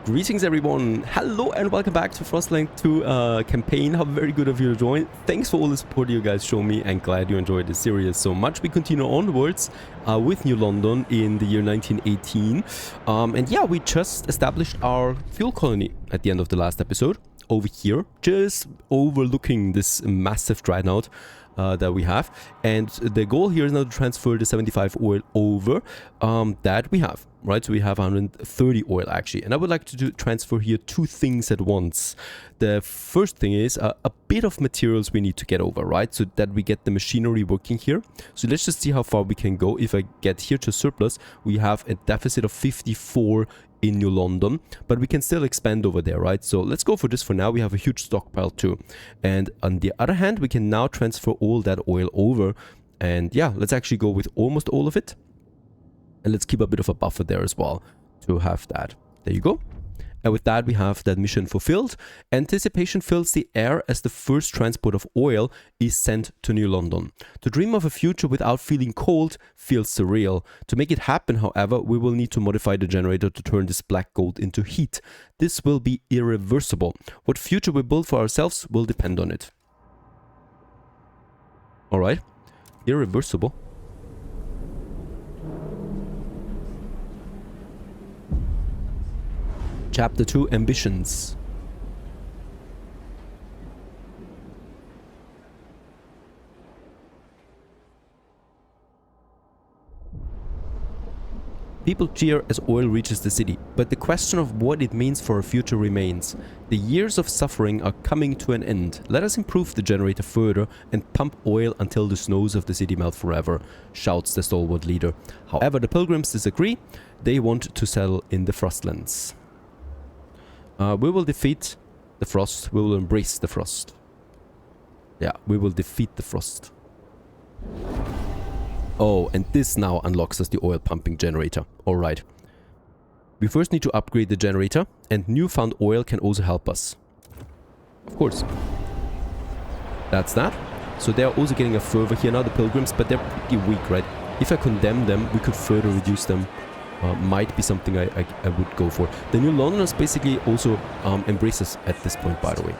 Greetings everyone, hello and welcome back to Frostpunk 2 campaign. How very good of you to join. Thanks for all the support you guys show me and glad you enjoyed this series so much. We continue onwards with New London in the year 1918. And yeah, we just established our fuel colony at the end of the last episode over here, just overlooking this massive dreadnought that we have. And the goal here is now to transfer the 75 oil over that we have. Right, so we have 130 oil actually, and I would like to transfer here two things at once. The first thing is a bit of materials we need to get over, right, so that we get the machinery working here. So let's just see how far we can go. If I get here to surplus, we have a deficit of 54 in New London, but we can still expand over there, right? So let's go for this for now. We have a huge stockpile too, and on the other hand, we can now transfer all that oil over, and yeah, let's actually go with almost all of it. And let's keep a bit of a buffer there as well to have that. There you go. And with that, we have that mission fulfilled. Anticipation fills the air as the first transport of oil is sent to New London. To dream of a future without feeling cold feels surreal. To make it happen, however, we will need to modify the generator to turn this black gold into heat. This will be irreversible. What future we build for ourselves will depend on it. Alright. Irreversible. Chapter 2, Ambitions. People cheer as oil reaches the city, but the question of what it means for our future remains. The years of suffering are coming to an end. Let us improve the generator further and pump oil until the snows of the city melt forever, shouts the Stalwart leader. However, the pilgrims disagree. They want to settle in the Frostlands. We will defeat the frost. We will embrace the frost. Yeah, we will defeat the frost. Oh, and this now unlocks us the oil pumping generator. Alright. We first need to upgrade the generator, and newfound oil can also help us. Of course. That's that. So they're also getting a fervor here now, the pilgrims, but they're pretty weak, right? If I condemn them, we could further reduce them. Might be something I would go for. The New Londoners basically also embrace us at this point, by the way.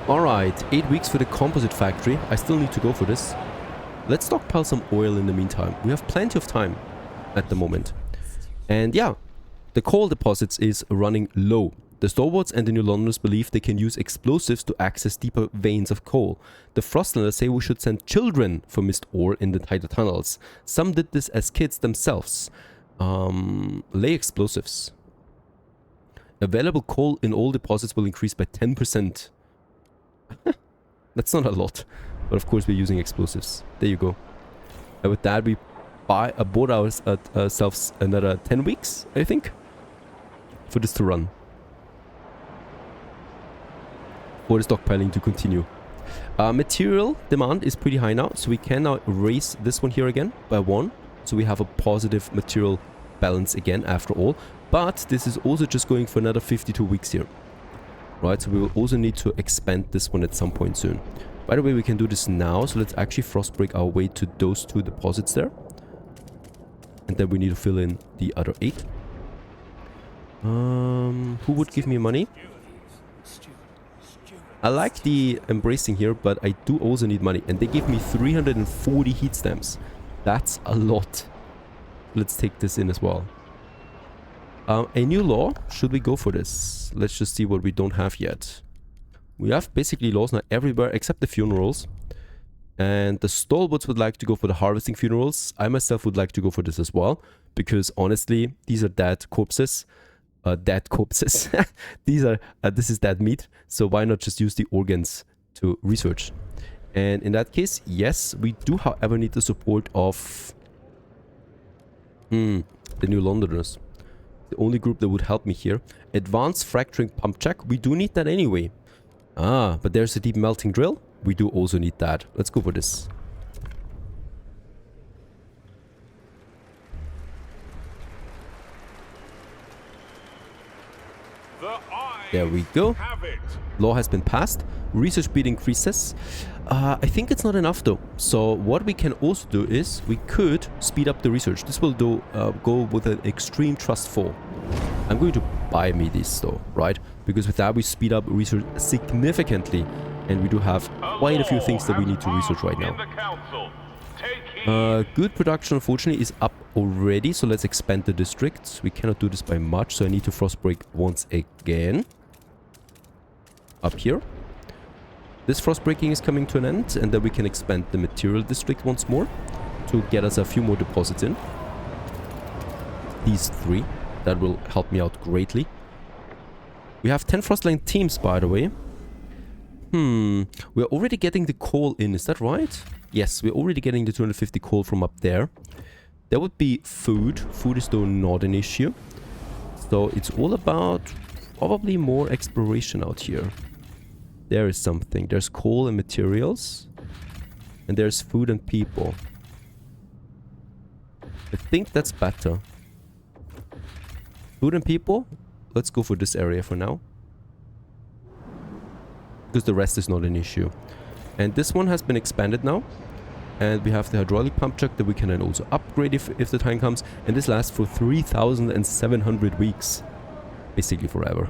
Alright, 8 weeks for the composite factory. I still need to go for this. Let's stockpile some oil in the meantime. We have plenty of time at the moment. And yeah, the coal deposits is running low. The Stalwarts and the New Londoners believe they can use explosives to access deeper veins of coal. The Frostlanders say we should send children for missed ore in the tighter tunnels. Some did this as kids themselves. Lay explosives. Available coal in all deposits will increase by 10%. That's not a lot. But of course we're using explosives. There you go. And with that we bought ourselves another 10 weeks, I think, for this to run. For the stockpiling to continue. Material demand is pretty high now, so we can now raise this one here again by 1. So we have a positive material balance again after all. But this is also just going for another 52 weeks here. Right, so we will also need to expand this one at some point soon. By the way, we can do this now, so let's actually frost break our way to those 2 deposits there. And then we need to fill in the other 8. Who would give me money? I like the embracing here, but I do also need money. And they give me 340 heat stamps. That's a lot. Let's take this in as well. A new law. Should we go for this? Let's just see what we don't have yet. We have basically laws now everywhere except the funerals. And the Stalwarts would like to go for the harvesting funerals. I myself would like to go for this as well. Because honestly, these are dead corpses. This is dead meat, so why not just use the organs to research? And in that case, yes, we do however need the support of the New Londoners. The only group that would help me here. Advanced fracturing pump check, we do need that anyway. Ah, but there's a deep melting drill, we do also need that. Let's go for this. There we go. Law has been passed. Research speed increases. I think it's not enough though. So what we can also do is we could speed up the research. This will go with an extreme trust fall. I'm going to buy me this though, right? Because with that we speed up research significantly, and we do have quite a few things that we need to research right now. Good production unfortunately is up already, so let's expand the districts. We cannot do this by much, so I need to frost break once again. Up here. This frost breaking is coming to an end, and then we can expand the material district once more to get us a few more deposits in. These 3. That will help me out greatly. We have 10 Frostline teams, by the way. We're already getting the coal in, is that right? Yes, we're already getting the 250 coal from up there. There would be food. Food is though not an issue. So it's all about probably more exploration out here. There is something. There's coal and materials. And there's food and people. I think that's better. Food and people, let's go for this area for now. Because the rest is not an issue. And this one has been expanded now. And we have the hydraulic pump truck that we can then also upgrade if the time comes. And this lasts for 3,700 weeks. Basically forever.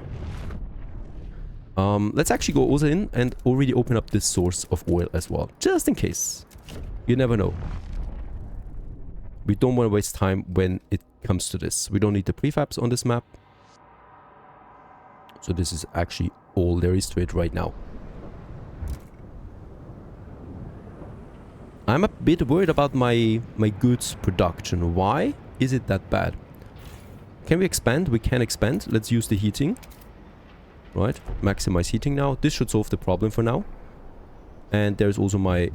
Let's actually go also in and already open up this source of oil as well. Just in case. You never know. We don't want to waste time when it comes to this. We don't need the prefabs on this map. So this is actually all there is to it right now. I'm a bit worried about my goods production. Why is it that bad? Can we expand? We can expand. Let's use the heating. Right. Maximize heating now. This should solve the problem for now. And there's also my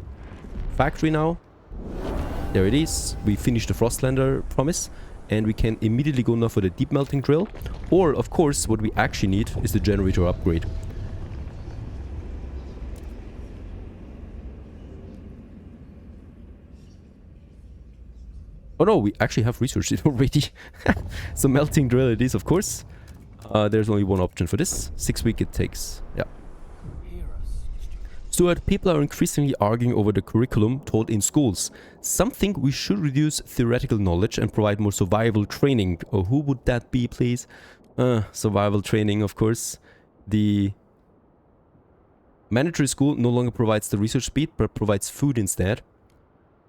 factory now. There it is. We finished the Frostlander promise. And we can immediately go now for the deep melting drill. Or, of course, what we actually need is the generator upgrade. Oh no, we actually have researched it already. So melting drill it is, of course. There's only one option for this. 6 weeks it takes. Yeah. Stuart, people are increasingly arguing over the curriculum taught in schools. Some think we should reduce theoretical knowledge and provide more survival training. Oh, who would that be, please? Survival training, of course. The mandatory school no longer provides the research speed, but provides food instead.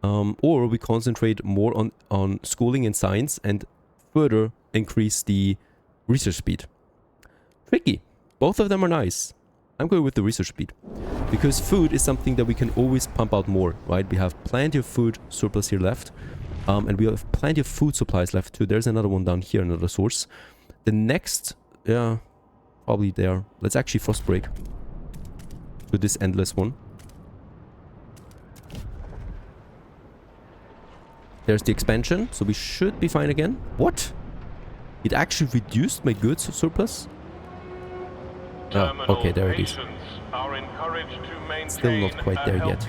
Or we concentrate more on schooling and science and further increase the research speed. Tricky. Both of them are nice. I'm going with the research speed. Because food is something that we can always pump out more, right? We have plenty of food surplus here left. And we have plenty of food supplies left too. There's another one down here, another source. The next, yeah, probably there. Let's actually frost break to this endless one. There's the expansion, so we should be fine again. What? It actually reduced my goods surplus? Oh, okay, there it is. Still not quite there yet.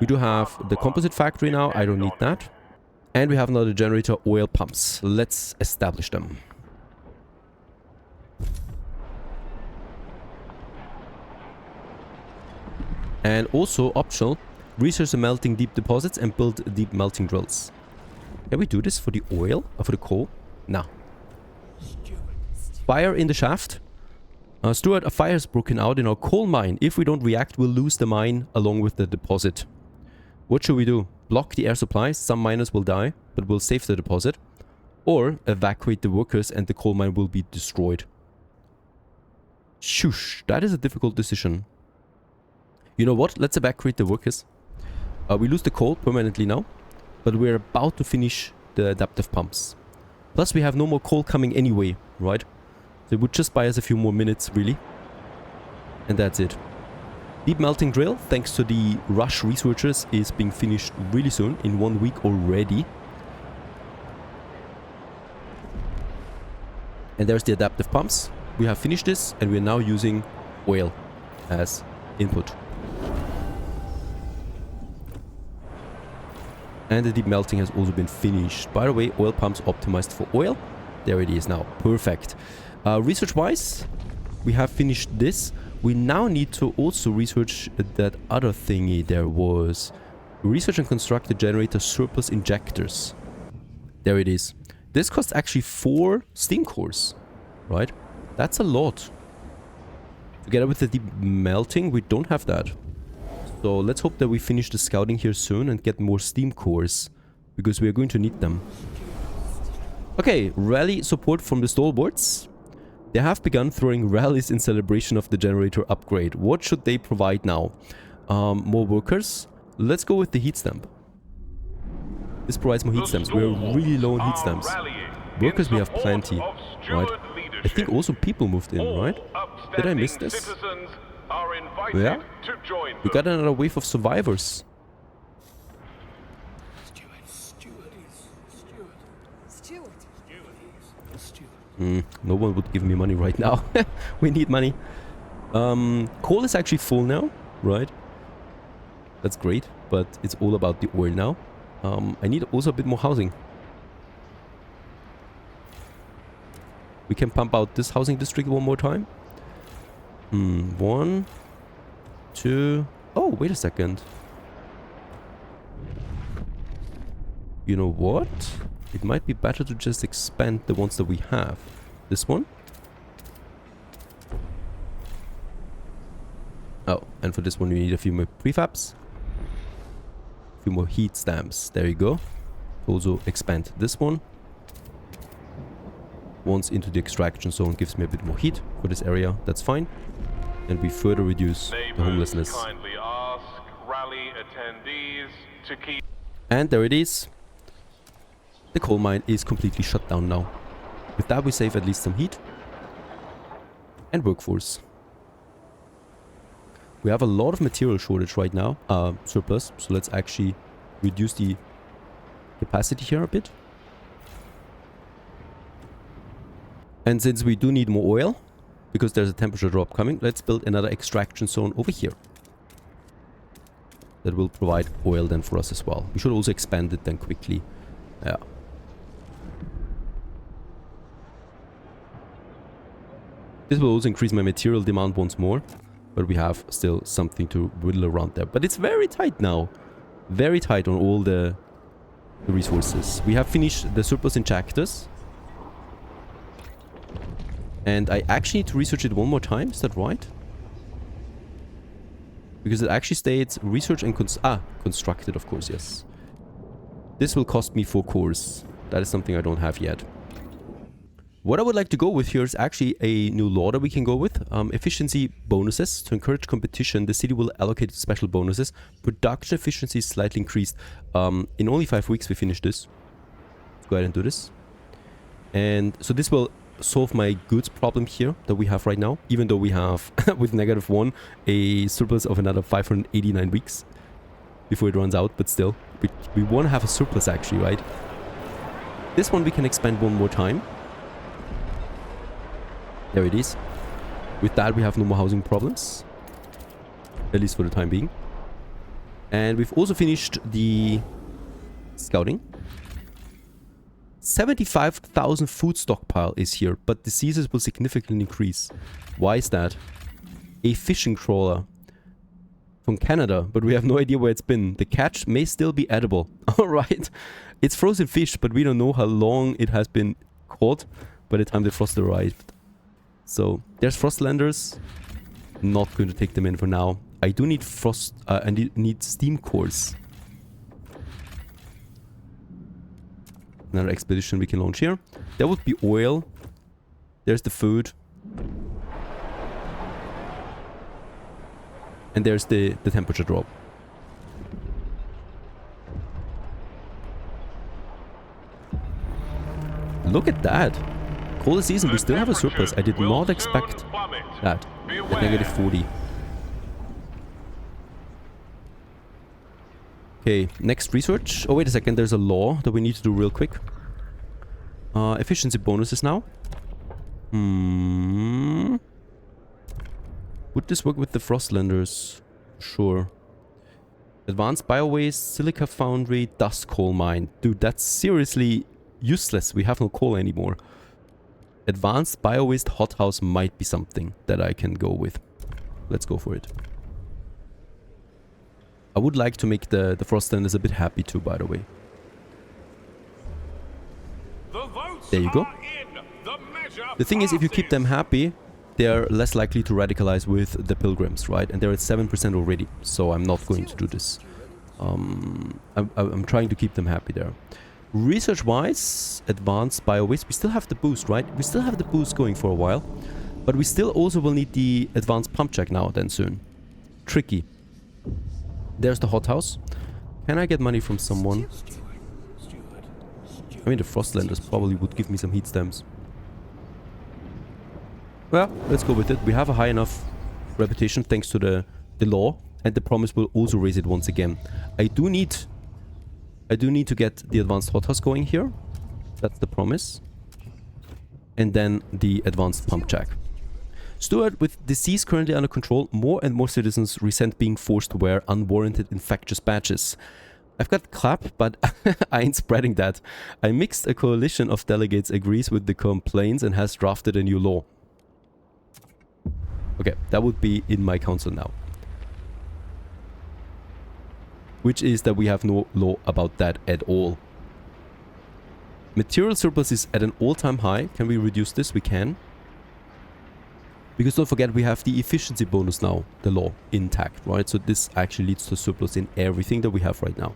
We do have the composite factory now, I don't need that. And we have another generator, oil pumps. Let's establish them. And also, optional, research the melting deep deposits and build deep melting drills. Can we do this for the oil? Or for the coal? No. Fire in the shaft. Stuart, a fire has broken out in our coal mine. If we don't react, we'll lose the mine along with the deposit. What should we do? Block the air supply. Some miners will die, but we'll save the deposit. Or evacuate the workers and the coal mine will be destroyed. Shush, that is a difficult decision. You know what? Let's evacuate the workers. We lose the coal permanently now, but we're about to finish the adaptive pumps. Plus we have no more coal coming anyway, right? So it would just buy us a few more minutes, really. And that's it. Deep melting drill, thanks to the Rush researchers, is being finished really soon, in 1 week already. And there's the adaptive pumps. We have finished this, and we're now using oil as input. And the deep melting has also been finished. By the way, oil pumps optimized for oil. There it is now. Perfect. Research-wise, we have finished this. We now need to also research that other thingy there was. Research and construct the generator surplus injectors. There it is. This costs actually 4 steam cores, right? That's a lot. Together with the deep melting, we don't have that. So let's hope that we finish the scouting here soon and get more steam cores, because we are going to need them. Okay, rally support from the Stalwarts. They have begun throwing rallies in celebration of the generator upgrade. What should they provide now? More workers. Let's go with the heat stamp. This provides more heat stamps. We're really low on heat stamps. Workers we have plenty, right? I think also people moved in, right? Did I miss this? Yeah? We got another wave of survivors. No one would give me money right now. We need money. Coal is actually full now, right? That's great, but it's all about the oil now. I need also a bit more housing. We can pump out this housing district one more time. 1, 2... Oh, wait a second. You know what? It might be better to just expand the ones that we have. This one. Oh, and for this one we need a few more prefabs. A few more heat stamps. There you go. Also expand this one. Once into the extraction zone gives me a bit more heat for this area. That's fine. And we further reduce the homelessness. And there it is. The coal mine is completely shut down now. With that we save at least some heat. And workforce. We have a lot of material shortage right now. Surplus. So let's actually reduce the capacity here a bit. And since we do need more oil, because there's a temperature drop coming, let's build another extraction zone over here. That will provide oil then for us as well. We should also expand it then quickly. Yeah. This will also increase my material demand once more. But we have still something to whittle around there. But it's very tight now. Very tight on all the resources. We have finished the surplus injectors. And I actually need to research it one more time. Is that right? Because it actually states research and constructed, of course, yes. This will cost me 4 cores. That is something I don't have yet. What I would like to go with here is actually a new law that we can go with. Efficiency bonuses. To encourage competition, the city will allocate special bonuses. Production efficiency is slightly increased. In only 5 weeks we finish this. Let's go ahead and do this. And so this will solve my goods problem here that we have right now. Even though we have, with -1, a surplus of another 589 weeks before it runs out. But still, we want to have a surplus actually, right? This one we can expand one more time. There it is. With that we have no more housing problems. At least for the time being. And we've also finished the scouting. 75,000 food stockpile is here, but diseases will significantly increase. Why is that? A fishing trawler from Canada, but we have no idea where it's been. The catch may still be edible. Alright. It's frozen fish, but we don't know how long it has been caught by the time the frost arrived. So, there's Frostlanders. Not going to take them in for now. I do need I need steam cores. Another expedition we can launch here. There would be oil. There's the food. And there's the temperature drop. Look at that. Cold season, we still have a surplus. I did not expect that. At -40. Okay, next research. Oh, wait a second. There's a law that we need to do real quick. Efficiency bonuses now. Would this work with the Frostlanders? Sure. Advanced biowaste, silica foundry, dust coal mine. Dude, that's seriously useless. We have no coal anymore. Advanced biowaste hothouse might be something that I can go with. Let's go for it. I would like to make the Frostlanders a bit happy too, by the way. There you go. The thing is, if you keep them happy, they're less likely to radicalize with the pilgrims, right? And they're at 7% already, so I'm not going to do this. I'm trying to keep them happy there. Research-wise, advanced bio-waste, we still have the boost, right? We still have the boost going for a while, but we still also will need the advanced pump check now then soon. Tricky. There's the hothouse. Can I get money from someone? I mean, the Frostlanders probably would give me some heat stamps. Well, let's go with it. We have a high enough reputation thanks to the law, and the promise will also raise it once again. I do need to get the advanced hothouse going here. That's the promise. And then the advanced pump check. Stalwart, with disease currently under control, more and more citizens resent being forced to wear unwarranted infectious badges. I've got clap, but I ain't spreading that. I mixed a coalition of delegates agrees with the complaints and has drafted a new law. Okay, that would be in my council now. Which is that we have no law about that at all. Material surplus is at an all-time high. Can we reduce this? We can. Because don't forget, we have the efficiency bonus now, the law, intact, right? So this actually leads to surplus in everything that we have right now.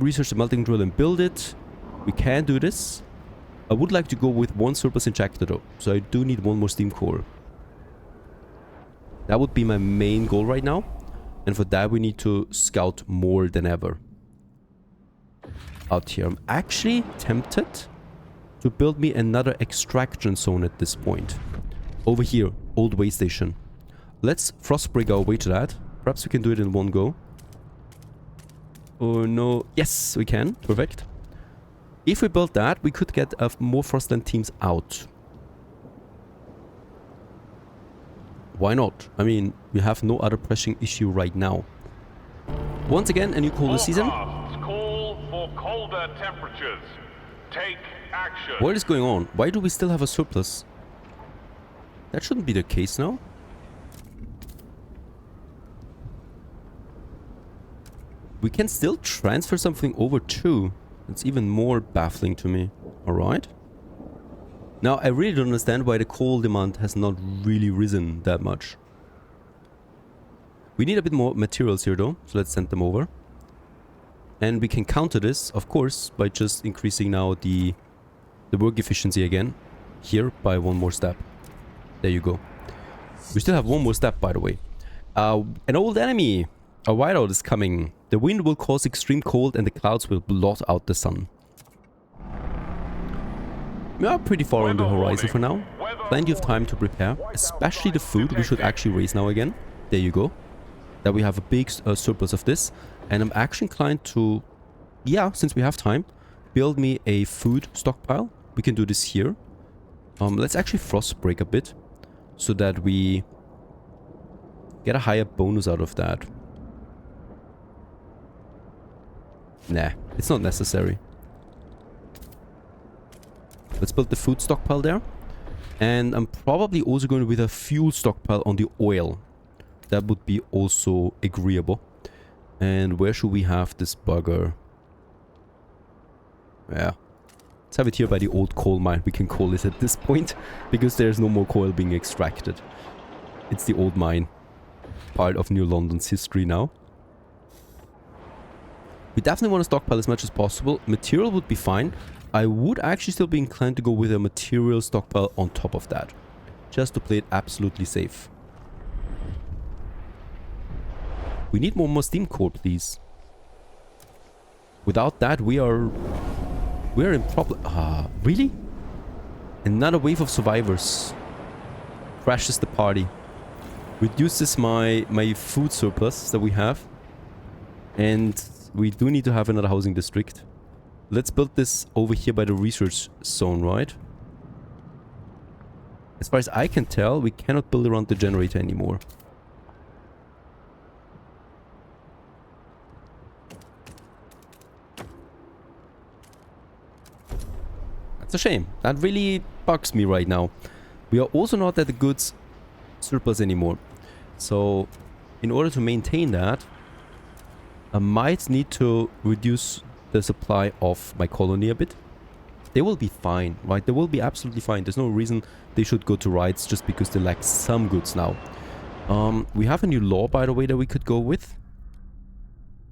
Research the melting drill and build it. We can do this. I would like to go with one surplus injector though. So I do need one more steam core. That would be my main goal right now. And for that we need to scout more than ever. Out here. I'm actually tempted to build me another extraction zone at this point. Over here, old way station. Let's frostbreak our way to that. Perhaps we can do it in one go. Oh no. Yes, we can. Perfect. If we build that, we could get more Frostland teams out. Why not? I mean, we have no other pressing issue right now. Once again, a new colder season. Call for colder temperatures. Take action. What is going on? Why do we still have a surplus? That shouldn't be the case now. We can still transfer something over too. It's even more baffling to me. Alright. Now, I really don't understand why the coal demand has not really risen that much. We need a bit more materials here though, so let's send them over. And we can counter this, of course, by just increasing now the work efficiency again. Here, by one more step. There you go. We still have one more step, by the way. An old enemy! A whiteout is coming. The wind will cause extreme cold and the clouds will blot out the sun. We are pretty far on the horizon for now. Plenty of time to prepare, especially the food we should actually raise now again. There you go. That we have a big surplus of this. And I'm actually inclined to, yeah, since we have time, build me a food stockpile. We can do this here. Let's actually frost break a bit so that we get a higher bonus out of that. Nah, it's not necessary. Let's build the food stockpile there. And I'm probably also going with a fuel stockpile on the oil. That would be also agreeable. And where should we have this bugger? Yeah. Let's have it here by the old coal mine. We can call it at this point. Because there's no more coal being extracted. It's the old mine. Part of New London's history now. We definitely want to stockpile as much as possible. Material would be fine. I would actually still be inclined to go with a material stockpile on top of that. Just to play it absolutely safe. We need more steam core, please. Without that, we're in problem. Really? Another wave of survivors. Crashes the party. Reduces my food surplus that we have. And we do need to have another housing district. Let's build this over here by the research zone, right? As far as I can tell, we cannot build around the generator anymore. That's a shame. That really bugs me right now. We are also not at the goods surplus anymore. So, in order to maintain that, I might need to reduce the supply of my colony a bit. They will be fine, right? They will be absolutely fine. There's no reason they should go to riots just because they lack some goods now. We have a new law, by the way, that we could go with.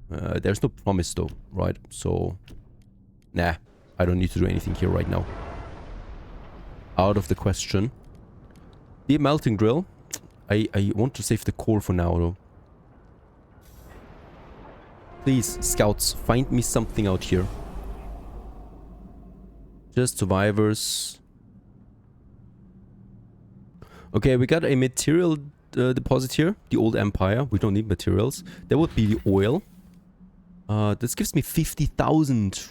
There's no promise though, right? So, nah, I don't need to do anything here right now. Out of the question. The melting drill. I want to save the core for now though. Please, scouts, find me something out here. Just survivors. Okay, we got a material deposit here. The old empire. We don't need materials. There would be the oil. This gives me 50,000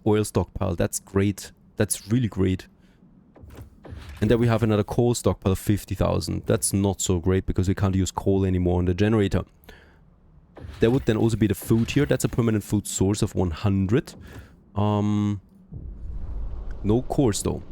oil stockpile. That's great. That's really great. And then we have another coal stockpile of 50,000. That's not so great because we can't use coal anymore on the generator. There would then also be the food here. That's a permanent food source of 100. No cores though.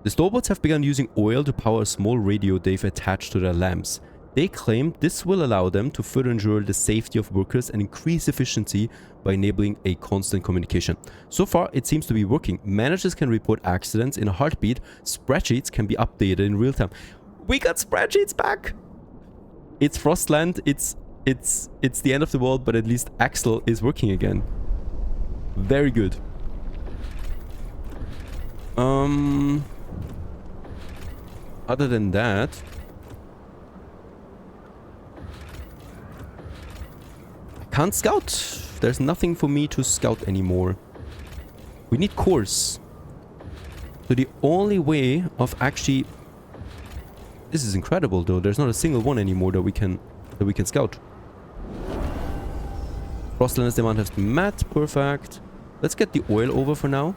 The Stalwarts have begun using oil to power a small radio they've attached to their lamps. They claim this will allow them to further ensure the safety of workers and increase efficiency by enabling a constant communication. So far, it seems to be working. Managers can report accidents in a heartbeat. Spreadsheets can be updated in real time. We got spreadsheets back! It's Frostland, it's the end of the world, but at least Axel is working again. Very good. Other than that, I can't scout. There's nothing for me to scout anymore. We need cores. So the only way of actually... This is incredible though. There's not a single one anymore that we can scout. Frostland's demand has been met. Perfect. Let's get the oil over for now.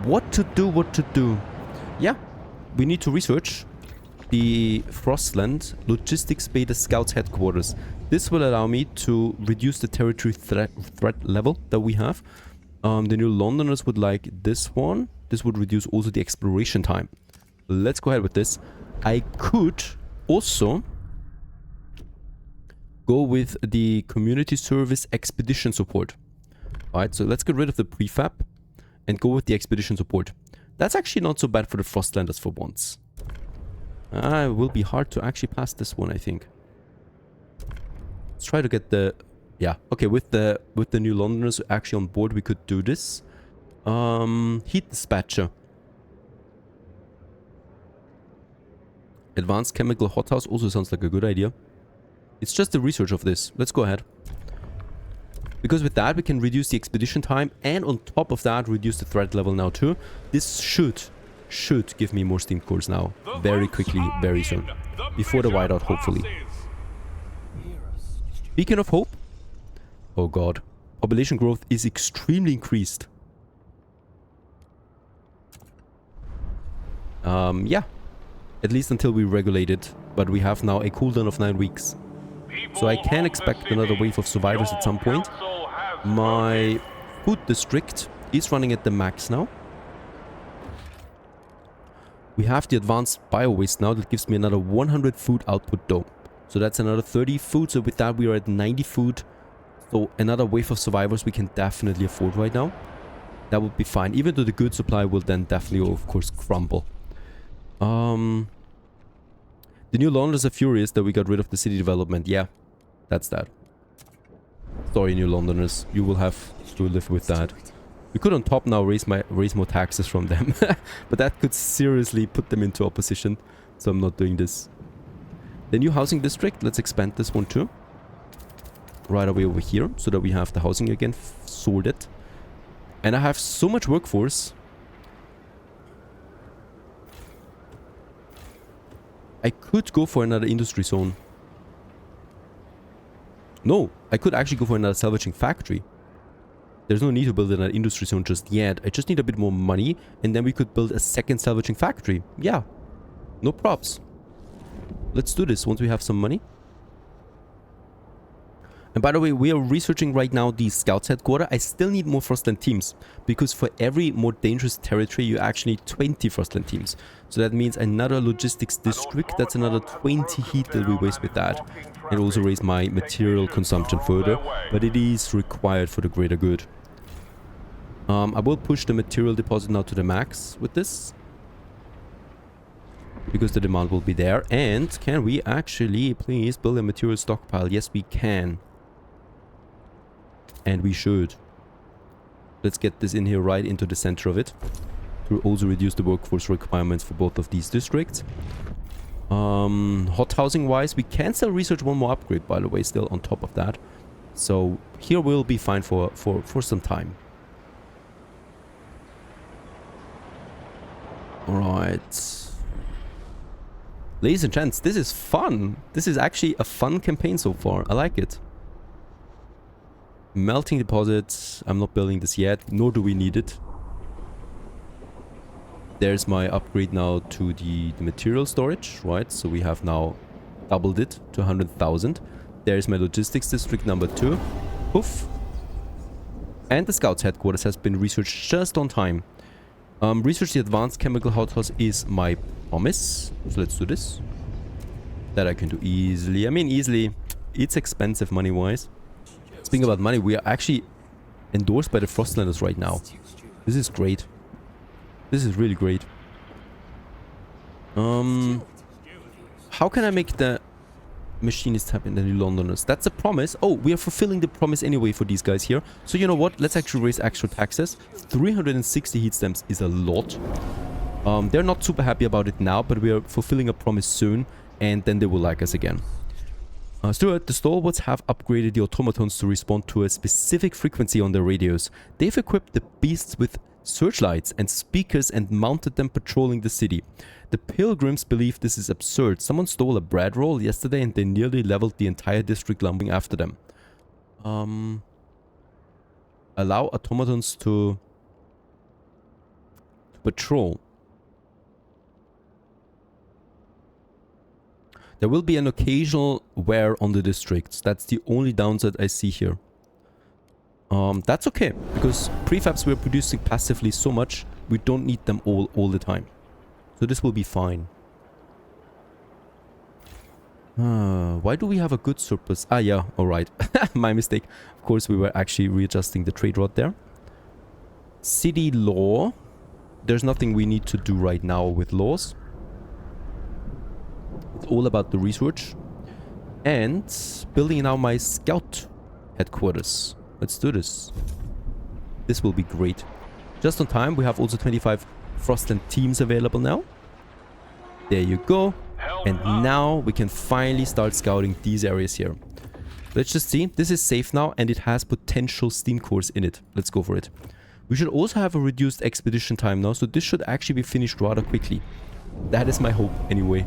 What to do? Yeah, we need to research the Frostland Logistics Beta Scouts headquarters. This will allow me to reduce the territory threat level that we have. The New Londoners would like this one. This would reduce also the exploration time. Let's go ahead with this. I could also go with the community service expedition support. Alright, so let's get rid of the prefab and go with the expedition support. That's actually not so bad for the Frostlanders for once. It will be hard to actually pass this one, I think. Let's try to get the... Yeah, okay, with the New Londoners actually on board, we could do this. Heat dispatcher. Advanced chemical hothouse also sounds like a good idea. It's just the research of this. Let's go ahead. Because with that, we can reduce the expedition time, and on top of that, reduce the threat level now too. This should give me more steam cores now. Very quickly, very soon. Before the whiteout, hopefully. Beacon of Hope. Oh god. Population growth is extremely increased. Yeah. At least until we regulate it. But we have now a cooldown of 9 weeks. So I can expect another wave of survivors at some point. My food district is running at the max now. We have the advanced bio-waste now. That gives me another 100 food output though. So that's another 30 food. So with that we are at 90 food. So another wave of survivors we can definitely afford right now. That would be fine. Even though the good supply will then definitely, of course, crumble. The New Londoners are furious that we got rid of the city development. Yeah, that's that. Sorry, New Londoners. You will have to live with that. We could on top now raise more taxes from them. But that could seriously put them into opposition. So I'm not doing this. The new housing district. Let's expand this one too. Right away over here. So that we have the housing again sorted. And I have so much workforce. I could go for another industry zone. No, I could actually go for another salvaging factory. There's no need to build another industry zone just yet. I just need a bit more money, and then we could build a second salvaging factory. Yeah, no props. Let's do this once we have some money. And by the way, we are researching right now the Scouts headquarters. I still need more Frostland teams, because for every more dangerous territory, you actually need 20 Frostland teams. So that means another logistics district. That's another 20 heat that we waste with that. It also raise my material consumption further, but it is required for the greater good. I will push the material deposit now to the max with this, because the demand will be there. And can we actually please build a material stockpile? Yes, we can. And we should. Let's get this in here right into the center of it, to also reduce the workforce requirements for both of these districts. Hot housing wise, we can still research one more upgrade, by the way, still on top of that. So here we'll be fine for some time. Alright. Ladies and gents, this is fun. This is actually a fun campaign so far. I like it. Melting deposits. I'm not building this yet, nor do we need it. There's my upgrade now to the material storage, right? So we have now doubled it to 100,000. There's my logistics district number 2. Poof. And the Scouts headquarters has been researched just on time. Research the advanced chemical hothouse is my promise. So let's do this. That I can do easily. I mean, easily. It's expensive money-wise. Speaking about money, we are actually endorsed by the Frostlanders right now. This is great. This is really great. How can I make the machinists happy in the New Londoners? That's a promise. Oh, we are fulfilling the promise anyway for these guys here. So you know what? Let's actually raise actual taxes. 360 heat stamps is a lot. They're not super happy about it now, but we are fulfilling a promise soon, and then they will like us again. Stuart, the Stalwarts have upgraded the Automatons to respond to a specific frequency on their radios. They've equipped the beasts with searchlights and speakers and mounted them patrolling the city. The pilgrims believe this is absurd. Someone stole a bread roll yesterday and they nearly leveled the entire district lumbering after them. Allow automatons to patrol. There will be an occasional wear on the districts. That's the only downside I see here. That's okay, because prefabs we're producing passively so much, we don't need them all the time. So this will be fine. Why do we have a good surplus? Ah, yeah, alright. My mistake. Of course, we were actually readjusting the trade route there. City law. There's nothing we need to do right now with laws. It's all about the research. And building now my scout headquarters. Let's do this. This will be great. Just on time, we have also 25 Frostland teams available now. There you go. And now we can finally start scouting these areas here. Let's just see. This is safe now and it has potential steam cores in it. Let's go for it. We should also have a reduced expedition time now, so this should actually be finished rather quickly. That is my hope anyway.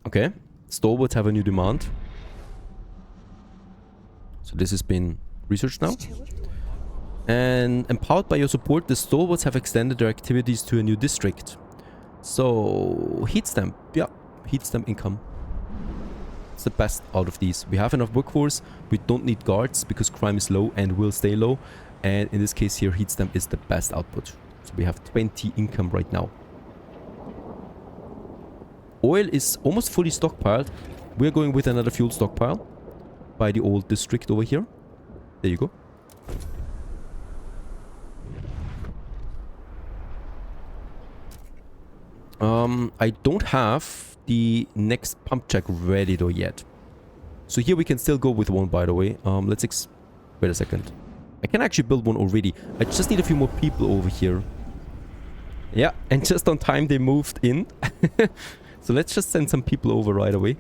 Okay. Stalwarts have a new demand. So this has been researched now. And empowered by your support, the Stalwarts have extended their activities to a new district. So, heat stamp. Yeah, heat stamp income. It's the best out of these. We have enough workforce. We don't need guards because crime is low and will stay low. And in this case here, heat stamp is the best output. So we have 20 income right now. Oil is almost fully stockpiled. We're going with another fuel stockpile by the old district over here. There you go. I don't have the next pump check ready though yet. So here we can still go with one, by the way. Wait a second. I can actually build one already. I just need a few more people over here. Yeah, and just on time they moved in. So let's just send some people over right away.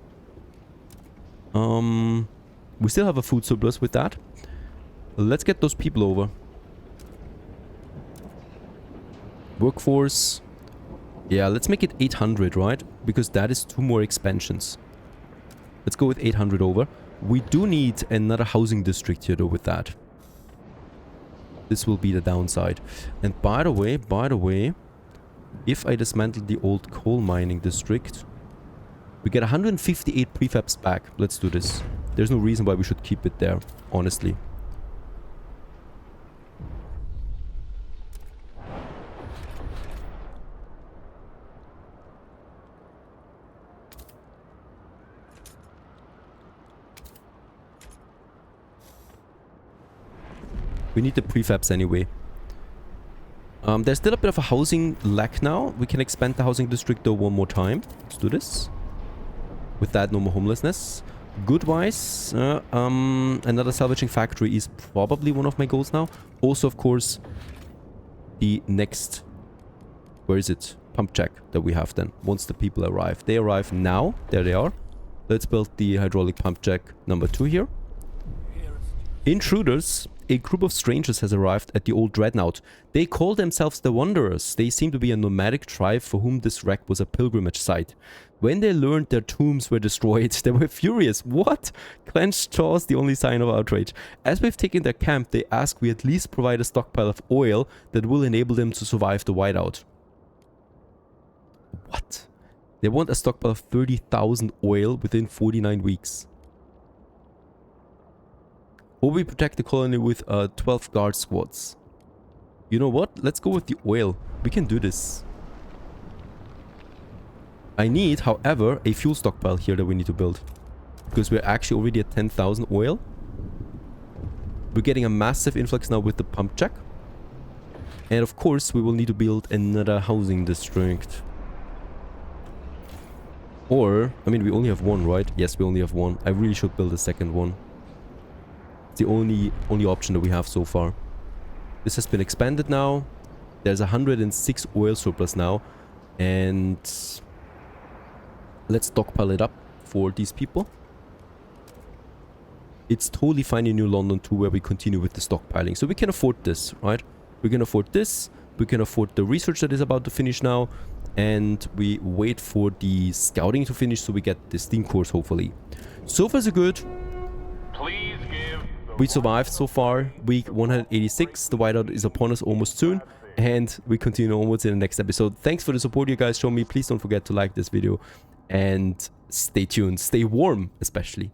We still have a food surplus with that. Let's get those people over. Workforce. Yeah, let's make it 800, right? Because that is 2 more expansions. Let's go with 800 over. We do need another housing district here though with that. This will be the downside. And by the way, if I dismantle the old coal mining district, We get 158 prefabs back. Let's do this. There's no reason why we should keep it there, honestly. We need the prefabs anyway. There's still a bit of a housing lack now. We can expand the housing district though one more time. Let's do this. With that, no more homelessness. Good-wise, another salvaging factory is probably one of my goals now. Also, of course, the next... Where is it? Pump check that we have then. Once the people arrive. They arrive now. There they are. Let's build the hydraulic pump check number 2 here. Intruders. A group of strangers has arrived at the old dreadnought. They call themselves the Wanderers. They seem to be a nomadic tribe for whom this wreck was a pilgrimage site. When they learned their tombs were destroyed, they were furious. What? Clenched jaws, the only sign of outrage. As we've taken their camp, they ask we at least provide a stockpile of oil that will enable them to survive the whiteout. What? They want a stockpile of 30,000 oil within 49 weeks. Or we protect the colony with 12 guard squads. You know what? Let's go with the oil. We can do this. I need, however, a fuel stockpile here that we need to build. Because we're actually already at 10,000 oil. We're getting a massive influx now with the pump check. And of course, we will need to build another housing district. Or, I mean, we only have one, right? Yes, we only have one. I really should build a second one. It's the only option that we have so far. This has been expanded now. There's 106 oil surplus now. And let's stockpile it up for these people. It's totally fine in New London too, where we continue with the stockpiling. So we can afford this, right? We can afford this. We can afford the research that is about to finish now. And we wait for the scouting to finish so we get the steam course, hopefully. So far so good. Please give We survived so far. Week 186. The whiteout is upon us almost soon. And we continue onwards in the next episode. Thanks for the support you guys show me. Please don't forget to like this video. And stay tuned. Stay warm, especially.